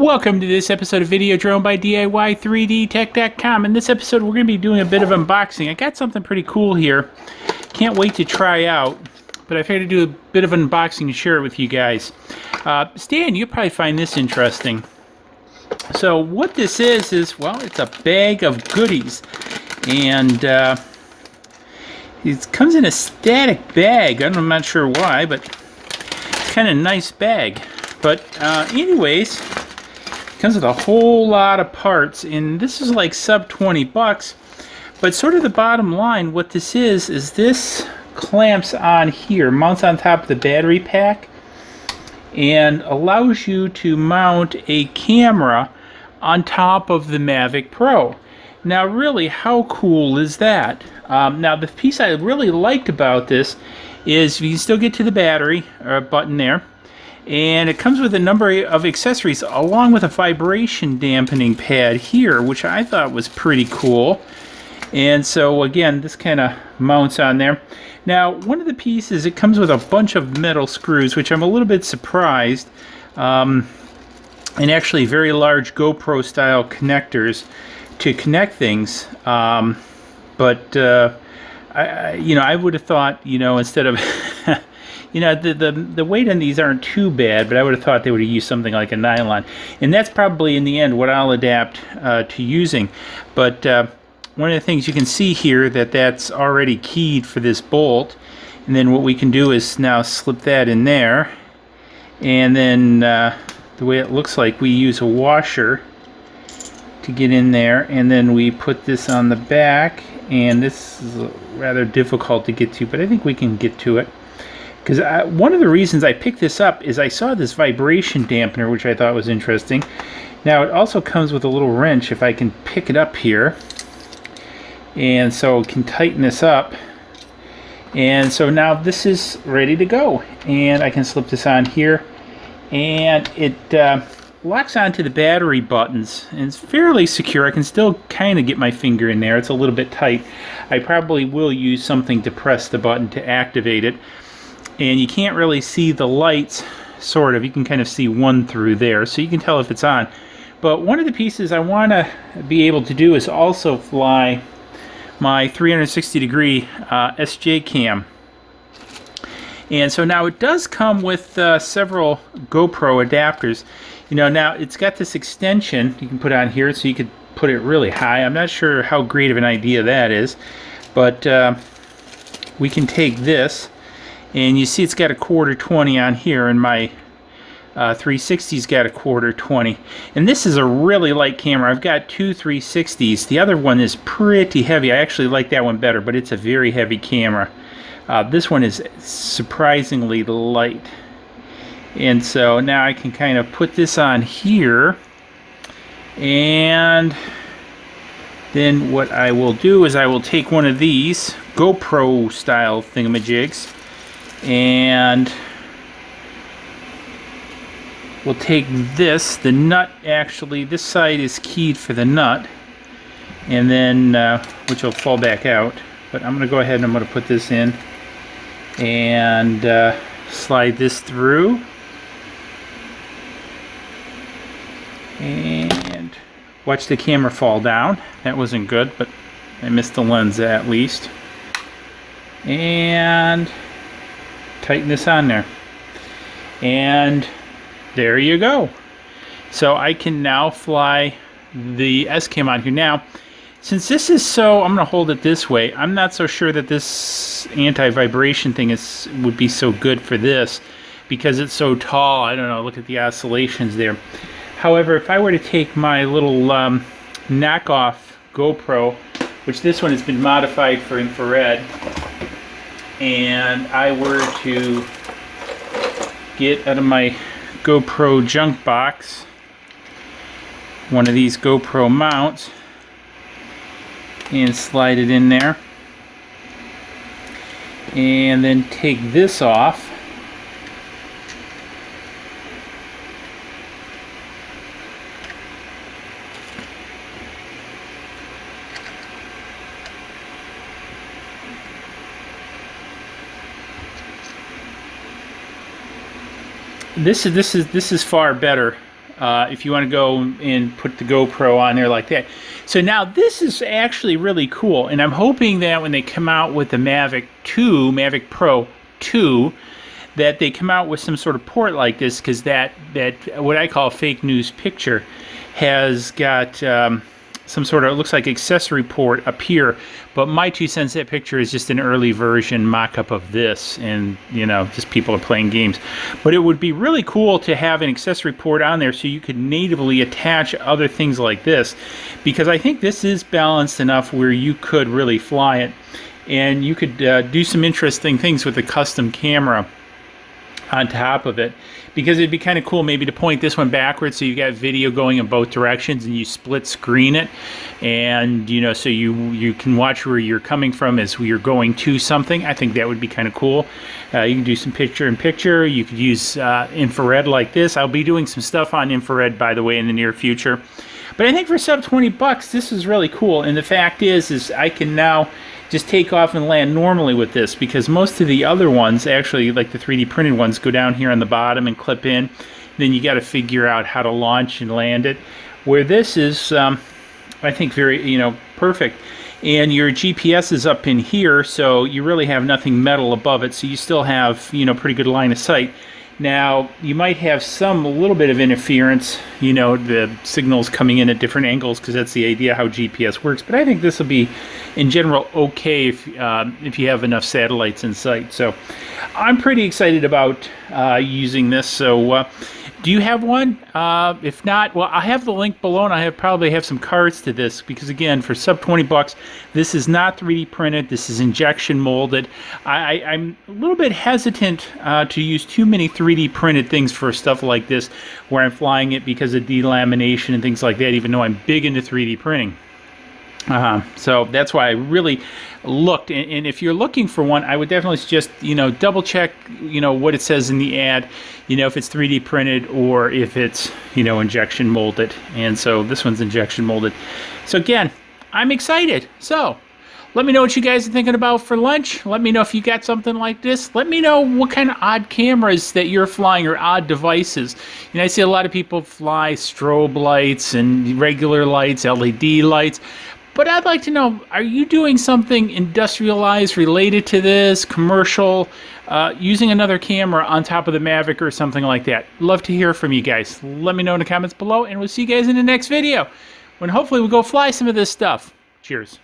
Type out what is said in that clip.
Welcome to this episode of Video Drone by DIY3DTech.com. In this episode, we're going to be doing a bit of unboxing. I got something pretty cool here. Can't wait to try out, but I figured to do a bit of unboxing and share it with you guys. Stan, you'll probably find this interesting. So what this is, well, it's a bag of goodies. And it comes in a static bag. I'm not sure why, but it's kind of a nice bag. But anyways, it comes with a whole lot of parts, and this is like sub 20 bucks. But sort of the bottom line, what this is this clamps on here, mounts on top of the battery pack, and allows you to mount a camera on top of the Mavic Pro. Now really, how cool is that? Now the piece I really liked about this is you can still get to the battery button there, and it comes with a number of accessories along with a vibration dampening pad here, which I thought was pretty cool. And so again, this kind of mounts on there. Now one of the pieces, it comes with a bunch of metal screws, which I'm a little bit surprised, and actually very large GoPro style connectors to connect things. I would have thought, instead of the weight on these aren't too bad, but I would have thought they would have used something like a nylon, and that's probably in the end what I'll adapt to using. But one of the things you can see here, that's already keyed for this bolt, and then what we can do is now slip that in there, and then the way it looks like, we use a washer to get in there, and then we put this on the back, and this is rather difficult to get to, but I think we can get to it. Because one of the reasons I picked this up is I saw this vibration dampener, which I thought was interesting. Now it also comes with a little wrench, if I can pick it up here, and so we can tighten this up, and so now this is ready to go, and I can slip this on here, and it locks onto the battery buttons, and it's fairly secure. I can still kind of get my finger in there. It's a little bit tight. I probably will use something to press the button to activate it. And you can't really see the lights, sort of. You can kind of see one through there, so you can tell if it's on. But one of the pieces I want to be able to do is also fly my 360-degree SJ cam. And so now it does come with several GoPro adapters. Now it's got this extension you can put on here, so you could put it really high. I'm not sure how great of an idea that is, but we can take this, and you see it's got a 1/4 on here, and my 360's got a 1/4. And this is a really light camera. I've got two 360s. The other one is pretty heavy. I actually like that one better, but it's a very heavy camera. This one is surprisingly light. And so now I can kind of put this on here, and then what I will do is I will take one of these GoPro style thingamajigs, and we'll take this, the nut, actually this side is keyed for the nut, and then which will fall back out, but I'm going to go ahead and I'm going to put this in and slide this through, and watch the camera fall down. That wasn't good, but I missed the lens at least. And tighten this on there, and there you go. So I can now fly the S-Cam on here. Now since this is so, I'm going to hold it this way, I'm not so sure that this anti-vibration thing would be so good for this, because it's so tall. I don't know, look at the oscillations there. However, if I were to take my little knockoff GoPro, which this one has been modified for infrared, and I were to get out of my GoPro junk box one of these GoPro mounts and slide it in there, and then take this off, this is far better if you want to go and put the GoPro on there like that. So now this is actually really cool, and I'm hoping that when they come out with the Mavic Pro 2, that they come out with some sort of port like this, because that what I call a fake news picture has got some sort of, it looks like accessory port up here, but my 2 cents, that picture is just an early version mock-up of this, and you know, just people are playing games. But it would be really cool to have an accessory port on there so you could natively attach other things like this, because I think this is balanced enough where you could really fly it, and you could do some interesting things with a custom camera on top of it, because it'd be kind of cool maybe to point this one backwards so you got video going in both directions, and you split screen it, and you know, so you can watch where you're coming from as you're going to something. I think that would be kind of cool. You can do some picture-in-picture. You could use infrared like this. I'll be doing some stuff on infrared, by the way, in the near future. But I think for sub 20 bucks, this is really cool. And the fact is I can now just take off and land normally with this, because most of the other ones, actually like the 3D printed ones, go down here on the bottom and clip in. Then you got to figure out how to launch and land it. Where this is, I think, very, you know, perfect. And your GPS is up in here, so you really have nothing metal above it, so you still have, you know, pretty good line of sight. Now, you might have a little bit of interference, you know, the signals coming in at different angles, because that's the idea how GPS works. But I think this will be, in general, okay if you have enough satellites in sight. So I'm pretty excited about using this. So do you have one? If not, well, I have the link below, and I probably have some cards to this, because again, for sub 20 bucks, this is not 3D printed. This is injection molded. I'm a little bit hesitant to use too many 3D printed things for stuff like this, where I'm flying it because of delamination and things like that, even though I'm big into 3D printing. So that's why I really looked, and if you're looking for one, I would definitely suggest, you know, double check, you know, what it says in the ad, you know, if it's 3D printed or if it's, you know, injection molded. And so this one's injection molded. So again, I'm excited. So let me know what you guys are thinking about for lunch. Let me know if you got something like this. Let me know what kind of odd cameras that you're flying, or odd devices. You know, I see a lot of people fly strobe lights and regular lights, LED lights. But I'd like to know, are you doing something industrialized related to this, commercial, using another camera on top of the Mavic or something like that? Love to hear from you guys. Let me know in the comments below, and we'll see you guys in the next video, when hopefully we'll go fly some of this stuff. Cheers.